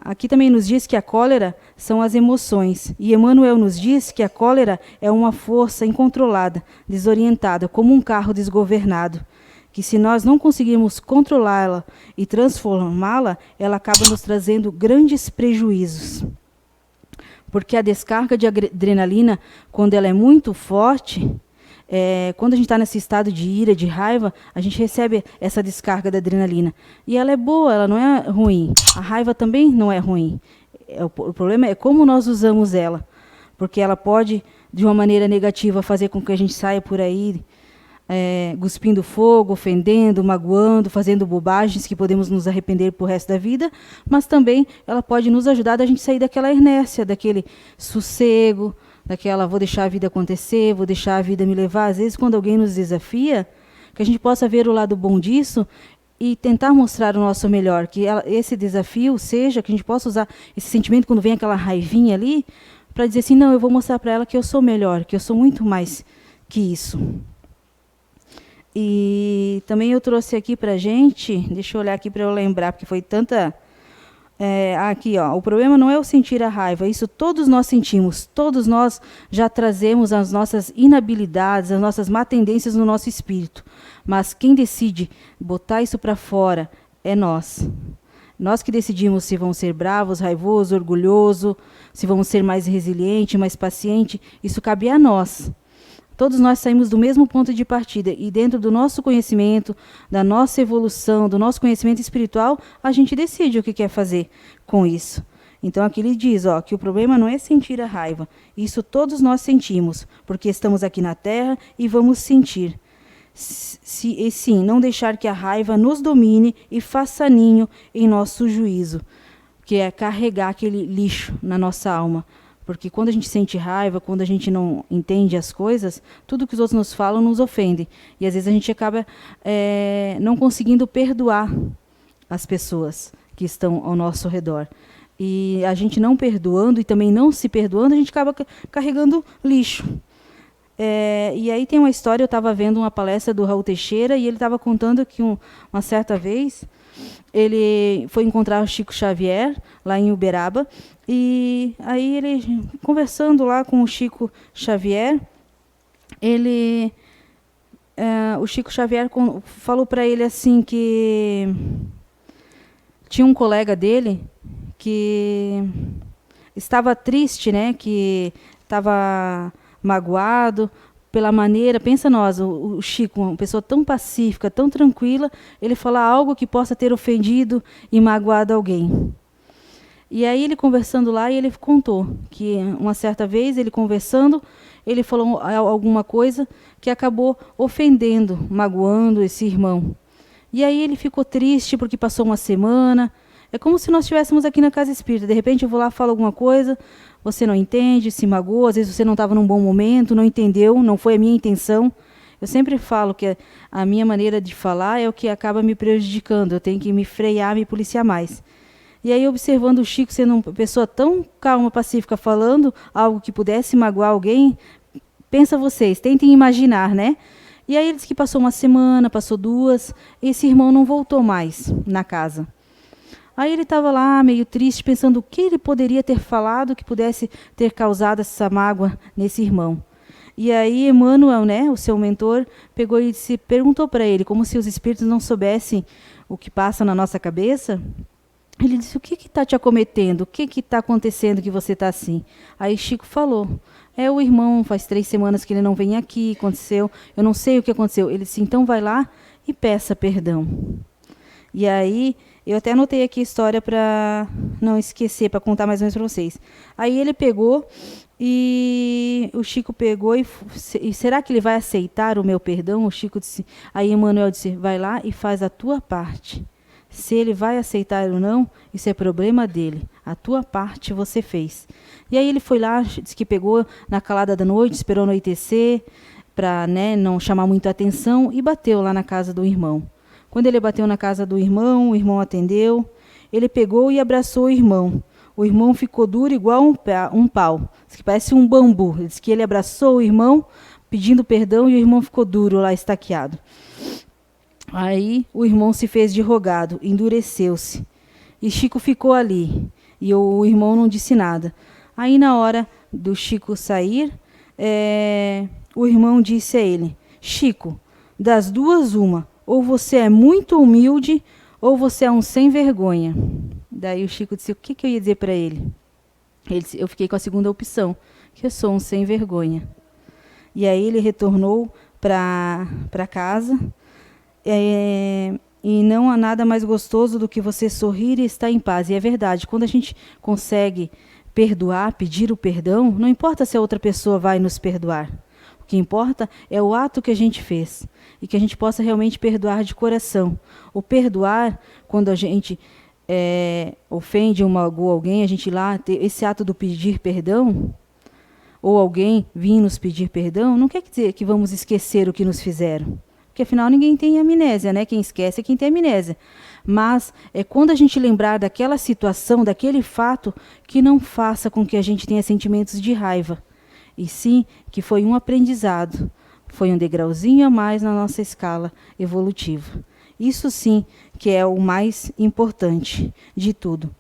Aqui também nos diz que a cólera são as emoções. E Emmanuel nos diz que a cólera é uma força incontrolada, desorientada, como um carro desgovernado. Que se nós não conseguirmos controlá-la e transformá-la, ela acaba nos trazendo grandes prejuízos. Porque a descarga de adrenalina, quando ela é muito forte, quando a gente está nesse estado de ira, de raiva, a gente recebe essa descarga da adrenalina. E ela é boa, ela não é ruim. A raiva também não é ruim. O problema é como nós usamos ela. Porque ela pode, de uma maneira negativa, fazer com que a gente saia por aí cuspindo fogo, ofendendo, magoando, fazendo bobagens que podemos nos arrepender pro resto da vida, mas também ela pode nos ajudar a gente sair daquela inércia, daquele sossego, daquela vou deixar a vida acontecer, vou deixar a vida me levar. Às vezes, quando alguém nos desafia, que a gente possa ver o lado bom disso e tentar mostrar o nosso melhor, que esse desafio seja, que a gente possa usar esse sentimento quando vem aquela raivinha ali, para dizer assim, não, eu vou mostrar para ela que eu sou melhor, que eu sou muito mais que isso. E também eu trouxe aqui para a gente, deixa eu olhar aqui para eu lembrar, porque foi tanta... aqui, ó, o problema não é o sentir a raiva, isso todos nós sentimos, todos nós já trazemos as nossas inabilidades, as nossas má tendências no nosso espírito. Mas quem decide botar isso para fora é nós. Nós que decidimos se vamos ser bravos, raivosos, orgulhosos, se vamos ser mais resiliente, mais paciente, isso cabe a nós. Todos nós saímos do mesmo ponto de partida e dentro do nosso conhecimento, da nossa evolução, do nosso conhecimento espiritual, a gente decide o que quer fazer com isso. Então aqui ele diz que o problema não é sentir a raiva. Isso todos nós sentimos, porque estamos aqui na Terra e vamos sentir. E sim, não deixar que a raiva nos domine e faça ninho em nosso juízo, que é carregar aquele lixo na nossa alma. Porque quando a gente sente raiva, quando a gente não entende as coisas, tudo que os outros nos falam nos ofende. E às vezes a gente acaba não conseguindo perdoar as pessoas que estão ao nosso redor. E a gente não perdoando e também não se perdoando, a gente acaba carregando lixo. E aí tem uma história, eu estava vendo uma palestra do Raul Teixeira e ele estava contando que uma certa vez ele foi encontrar o Chico Xavier, lá em Uberaba, e aí ele, conversando lá com o Chico Xavier, o Chico Xavier falou para ele assim que tinha um colega dele que estava triste, né, que estava magoado pela maneira, pensa nós, o Chico, uma pessoa tão pacífica, tão tranquila, ele falar algo que possa ter ofendido e magoado alguém. E aí ele conversando lá, ele contou que uma certa vez, ele conversando, ele falou alguma coisa que acabou ofendendo, magoando esse irmão. E aí ele ficou triste porque passou uma semana. É como se nós estivéssemos aqui na casa espírita. De repente eu vou lá, falo alguma coisa, você não entende, se magoa, às vezes você não estava num bom momento, não entendeu, não foi a minha intenção. Eu sempre falo que a minha maneira de falar é o que acaba me prejudicando. Eu tenho que me frear, me policiar mais. E aí, observando o Chico sendo uma pessoa tão calma, pacífica, falando algo que pudesse magoar alguém, pensa vocês, tentem imaginar, né? E aí ele disse que passou uma semana, passou 2, e esse irmão não voltou mais na casa. Aí ele estava lá, meio triste, pensando o que ele poderia ter falado que pudesse ter causado essa mágoa nesse irmão. E aí Emmanuel, né, o seu mentor, pegou e perguntou para ele, como se os espíritos não soubessem o que passa na nossa cabeça. Ele disse, o que está te acometendo? O que está acontecendo que você está assim? Aí Chico falou, o irmão, faz 3 semanas que ele não vem aqui, aconteceu, eu não sei o que aconteceu. Ele disse, então vai lá e peça perdão. E aí, eu até anotei aqui a história para não esquecer, para contar mais ou menos para vocês. Aí ele pegou e o Chico pegou e será que ele vai aceitar o meu perdão? O Chico disse, aí Emmanuel disse, vai lá e faz a tua parte. Se ele vai aceitar ou não, isso é problema dele. A tua parte você fez. E aí ele foi lá, disse que pegou na calada da noite, esperou anoitecer, para não chamar muito a atenção, e bateu lá na casa do irmão. Quando ele bateu na casa do irmão, o irmão atendeu, ele pegou e abraçou o irmão. O irmão ficou duro igual um pau, que parece um bambu. Ele disse que ele abraçou o irmão, pedindo perdão, e o irmão ficou duro lá, estaqueado. Aí o irmão se fez de rogado, endureceu-se. E Chico ficou ali. E o irmão não disse nada. Aí, na hora do Chico sair, o irmão disse a ele: Chico, das duas uma, ou você é muito humilde, ou você é um sem vergonha. Daí o Chico disse: o que eu ia dizer para ele? Ele disse: eu fiquei com a segunda opção, que eu sou um sem vergonha. E aí ele retornou para casa. E não há nada mais gostoso do que você sorrir e estar em paz. E é verdade, quando a gente consegue perdoar, pedir o perdão, não importa se a outra pessoa vai nos perdoar. O que importa é o ato que a gente fez. E que a gente possa realmente perdoar de coração. O perdoar, quando a gente ofende ou magoa alguém, a gente ir lá, ter esse ato do pedir perdão, ou alguém vir nos pedir perdão, não quer dizer que vamos esquecer o que nos fizeram. Porque afinal ninguém tem amnésia, né? Quem esquece é quem tem amnésia. Mas é quando a gente lembrar daquela situação, daquele fato, que não faça com que a gente tenha sentimentos de raiva. E sim que foi um aprendizado, foi um degrauzinho a mais na nossa escala evolutiva. Isso sim que é o mais importante de tudo.